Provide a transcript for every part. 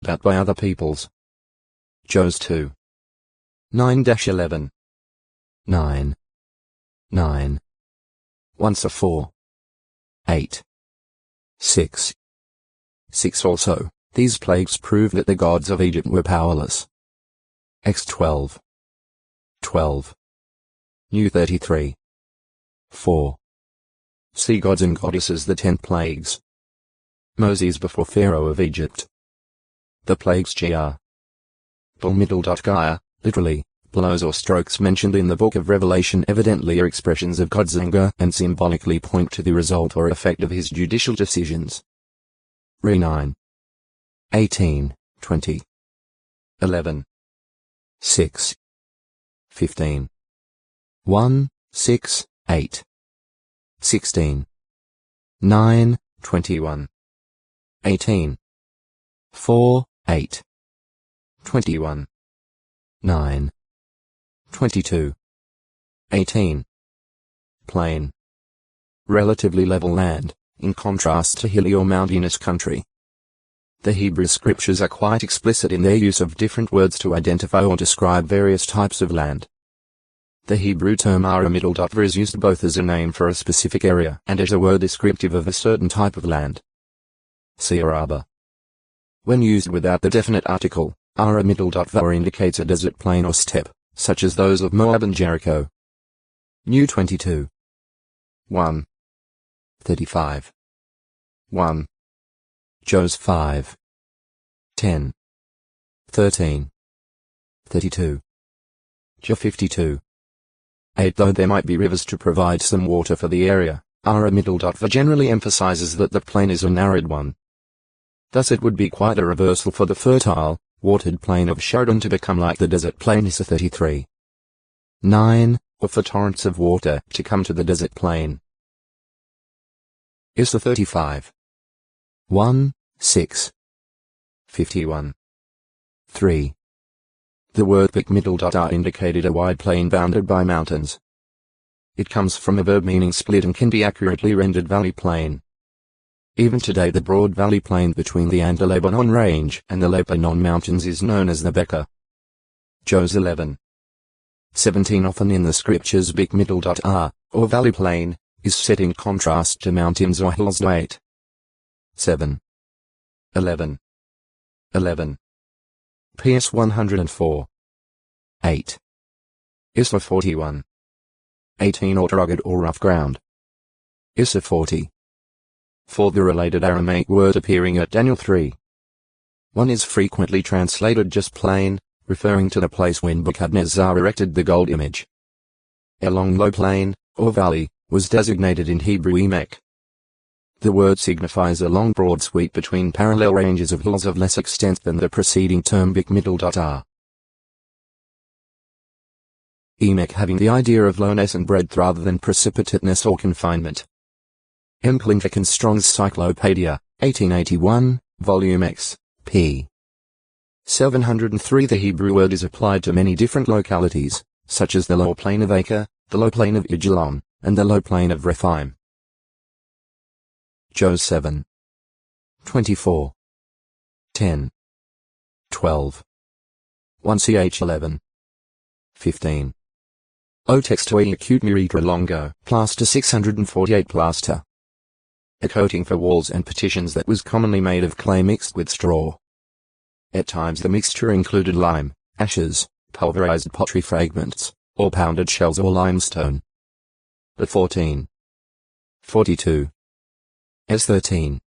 about by other peoples. Jos 2. 9-11. 9. 9. Once a 4. 8. 6. 6 also, these plagues prove that the gods of Egypt were powerless. X 12. 12. New 33. 4. See gods and goddesses, the 10 plagues. Moses before Pharaoh of Egypt. The plagues gr. Gaia, literally, blows or strokes mentioned in the book of Revelation evidently are expressions of God's anger and symbolically point to the result or effect of his judicial decisions. Re 9. 18, 20. 11. 6. 15. 1, 6, 8. 16. 9, 21. 18. 4, 8. 21. 9. 22. 18. Plain. Relatively level land, in contrast to hilly or mountainous country. The Hebrew scriptures are quite explicit in their use of different words to identify or describe various types of land. The Hebrew term ara is used both as a name for a specific area and as a word descriptive of a certain type of land. See Araba. When used without the definite article, ara indicates a desert plain or steppe, such as those of Moab and Jericho. New 22. 1. 35. 1. Jos 5. 10. 13. 32. Jo 52. 8. Though there might be rivers to provide some water for the area, ara generally emphasizes that the plain is an arid one. Thus it would be quite a reversal for the fertile, watered plain of Shroud to become like the desert plain Issa 33. 9, or for torrents of water to come to the desert plain. Issa 35. 1, 6. 51. 3. The word bik indicated a wide plain bounded by mountains. It comes from a verb meaning split and can be accurately rendered valley plain. Even today the broad valley plain between the Lebanon range and the Lebanon mountains is known as the Bekaa. Jos 11. 17. Often in the scriptures bik or valley plain, is set in contrast to mountains or hills. 8. 7. 11. 11. PS 104. 8. Issa 41. 18. Or rugged or rough ground. Issa 40. 4. The related Aramaic word appearing at Daniel 3. 1 is frequently translated just plain, referring to the place when Nebuchadnezzar erected the gold image. A long low plain, or valley, was designated in Hebrew Emek. The word signifies a long broad sweep between parallel ranges of hills of less extent than the preceding term bik Emek having the idea of lowness and breadth rather than precipitateness or confinement. M. Plinfik and Strong's Cyclopedia, 1881, Volume X, p. 703. The Hebrew word is applied to many different localities, such as the low plain of Acre, the low plain of Ajalon, and the low plain of Rephaim. Jos 7. 24. 10. 12. 1 ch 11. 15. O textoi acute miritra longo, plaster 648 plaster. A coating for walls and partitions that was commonly made of clay mixed with straw. At times the mixture included lime, ashes, pulverized pottery fragments, or pounded shells or limestone. But 14. 42. S13.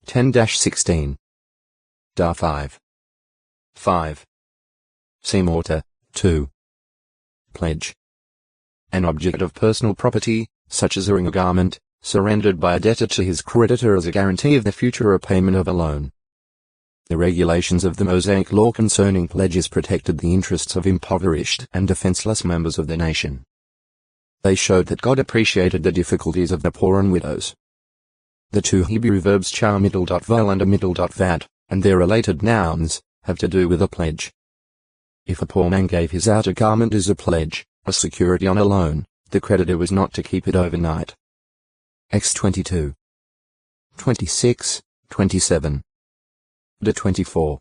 10-16. Da 5. 5. See mortar, 2. Pledge. An object of personal property, such as a ring or garment, surrendered by a debtor to his creditor as a guarantee of the future repayment of a loan. The regulations of the Mosaic law concerning pledges protected the interests of impoverished and defenseless members of the nation. They showed that God appreciated the difficulties of the poor and widows. The two Hebrew verbs char vol and a vad, and their related nouns, have to do with a pledge. If a poor man gave his outer garment as a pledge, a security on a loan, the creditor was not to keep it overnight. X 22. 26, 27. De 24.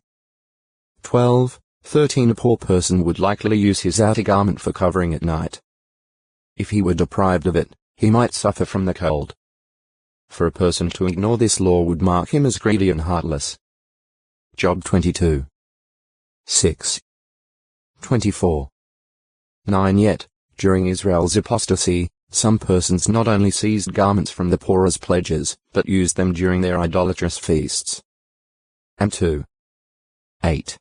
12. 13. A poor person would likely use his outer garment for covering at night. If he were deprived of it, he might suffer from the cold. For a person to ignore this law would mark him as greedy and heartless. Job 22. 6. 24. 9. Yet, during Israel's apostasy, some persons not only seized garments from the poor as pledges, but used them during their idolatrous feasts. And 2. 8.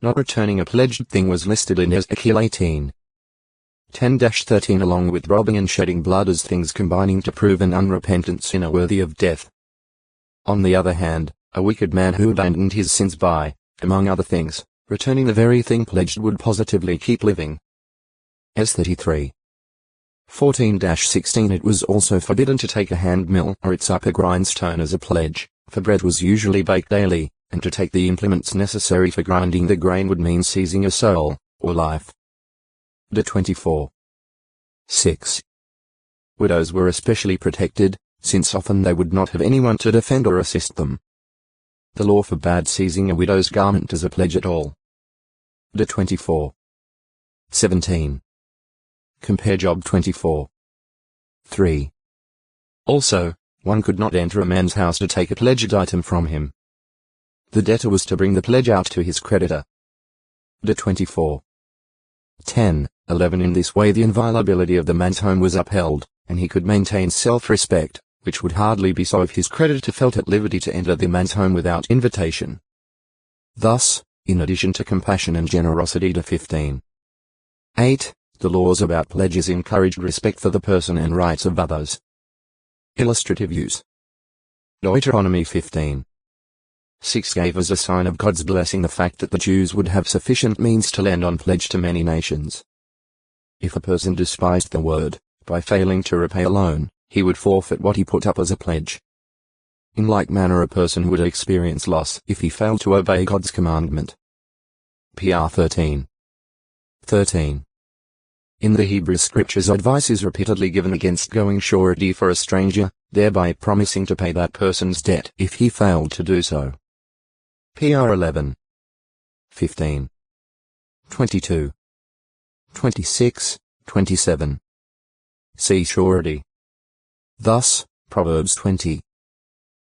Not returning a pledged thing was listed in Ezekiel 18. 10-13 along with robbing and shedding blood as things combining to prove an unrepentant sinner worthy of death. On the other hand, a wicked man who abandoned his sins by, among other things, returning the very thing pledged would positively keep living. S 33. 14-16 It was also forbidden to take a hand mill or its upper grindstone as a pledge, for bread was usually baked daily, and to take the implements necessary for grinding the grain would mean seizing a soul, or life. De 24. 6. Widows were especially protected, since often they would not have anyone to defend or assist them. The law forbade seizing a widow's garment as a pledge at all. De 24. 17. Compare Job 24. 3. Also, one could not enter a man's house to take a pledged item from him. The debtor was to bring the pledge out to his creditor. De 24. 10. 11 In this way the inviolability of the man's home was upheld, and he could maintain self-respect, which would hardly be so if his creditor felt at liberty to enter the man's home without invitation. Thus, in addition to compassion and generosity to 15. 8. The laws about pledges encouraged respect for the person and rights of others. Illustrative use. Deuteronomy 15. 6 gave as a sign of God's blessing the fact that the Jews would have sufficient means to lend on pledge to many nations. If a person despised the word, by failing to repay a loan, he would forfeit what he put up as a pledge. In like manner a person would experience loss if he failed to obey God's commandment. PR 13. 13. In the Hebrew scriptures advice is repeatedly given against going surety for a stranger, thereby promising to pay that person's debt if he failed to do so. PR 11. 15. 22. 26, 27. See surety. Thus, Proverbs 20.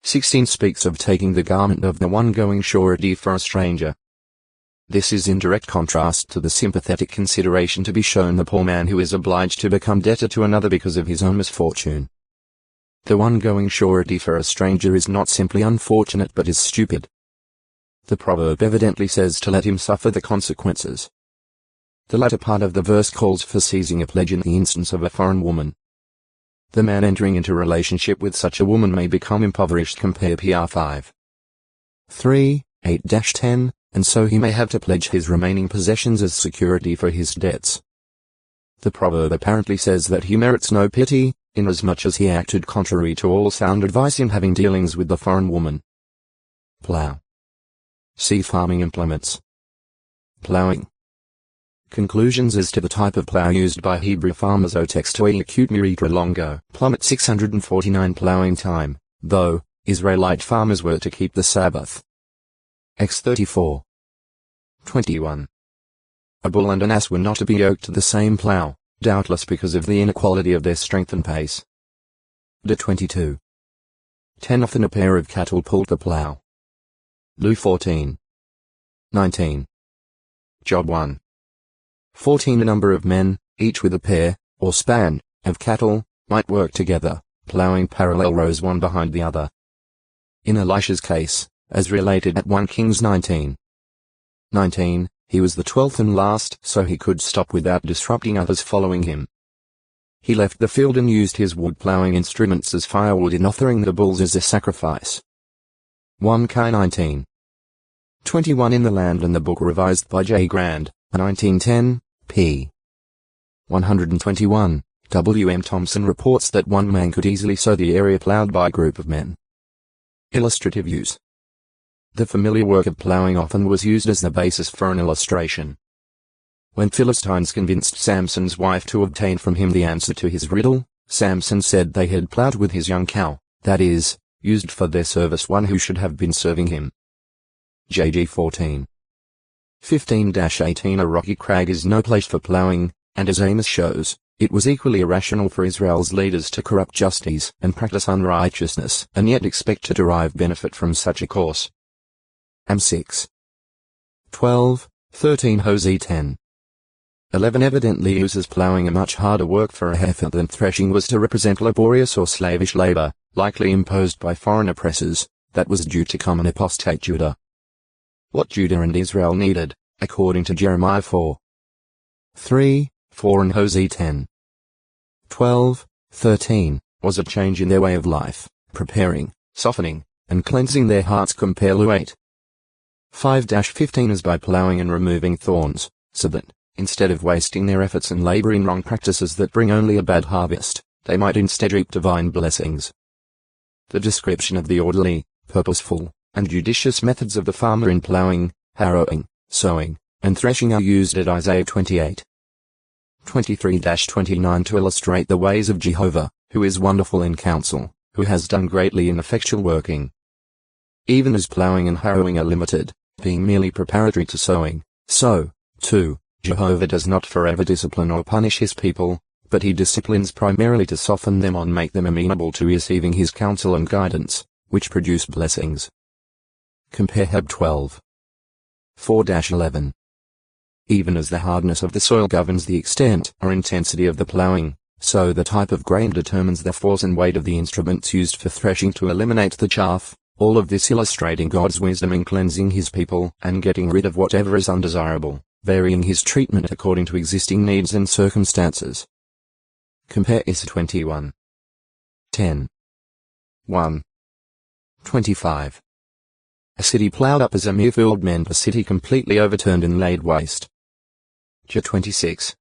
16 speaks of taking the garment of the one going surety for a stranger. This is in direct contrast to the sympathetic consideration to be shown the poor man who is obliged to become debtor to another because of his own misfortune. The one going surety for a stranger is not simply unfortunate but is stupid. The proverb evidently says to let him suffer the consequences. The latter part of the verse calls for seizing a pledge in the instance of a foreign woman. The man entering into relationship with such a woman may become impoverished. Compare PR 5. 3, 8-10, and so he may have to pledge his remaining possessions as security for his debts. The proverb apparently says that he merits no pity, inasmuch as he acted contrary to all sound advice in having dealings with the foreign woman. Plow. See farming implements. Plowing. Conclusions as to the type of plow used by Hebrew farmers. O textoi acute miritra longo. Plummet 649 plowing time, though, Israelite farmers were to keep the Sabbath. X 34. 21. A bull and an ass were not to be yoked to the same plow, doubtless because of the inequality of their strength and pace. De 22. 10 Often a pair of cattle pulled the plow. Lu 14. 19. Job 1. 14 A number of men, each with a pair, or span, of cattle, might work together, plowing parallel rows one behind the other. In Elisha's case, as related at 1 Kings 19. 19, he was the 12th and last, so he could stop without disrupting others following him. He left the field and used his wood plowing instruments as firewood in offering the bulls as a sacrifice. 1 Kai 19. 21 In the Land and the Book revised by J. Grand, 1910, p. 121, W. M. Thompson reports that one man could easily sow the area plowed by a group of men. Illustrative use. The familiar work of plowing often was used as the basis for an illustration. When Philistines convinced Samson's wife to obtain from him the answer to his riddle, Samson said they had plowed with his young cow, that is, used for their service one who should have been serving him. JG 14. 15-18 A rocky crag is no place for ploughing, and as Amos shows, it was equally irrational for Israel's leaders to corrupt justice and practice unrighteousness and yet expect to derive benefit from such a course. Am 6. 12, 13 Hosea 10. 11 Evidently uses ploughing a much harder work for a heifer than threshing was to represent laborious or slavish labor, likely imposed by foreign oppressors, that was due to common apostate Judah. What Judah and Israel needed, according to Jeremiah 4. 3, 4 and Hosea 10. 12, 13, was a change in their way of life, preparing, softening, and cleansing their hearts. Compare Lu 8. 5-15 is by ploughing and removing thorns, so that, instead of wasting their efforts and labor in wrong practices that bring only a bad harvest, they might instead reap divine blessings. The description of the orderly, purposeful, and judicious methods of the farmer in ploughing, harrowing, sowing, and threshing are used at Isaiah 28. 23-29 to illustrate the ways of Jehovah, who is wonderful in counsel, who has done greatly in effectual working. Even as ploughing and harrowing are limited, being merely preparatory to sowing, so, too, Jehovah does not forever discipline or punish his people, but he disciplines primarily to soften them and make them amenable to receiving his counsel and guidance, which produce blessings. Compare Heb 12. 4-11. Even as the hardness of the soil governs the extent or intensity of the ploughing, so the type of grain determines the force and weight of the instruments used for threshing to eliminate the chaff, all of this illustrating God's wisdom in cleansing his people and getting rid of whatever is undesirable, varying his treatment according to existing needs and circumstances. Compare Is 21. 10. 1. 25. A city plowed up as a mere field meant a city completely overturned and laid waste. J 26.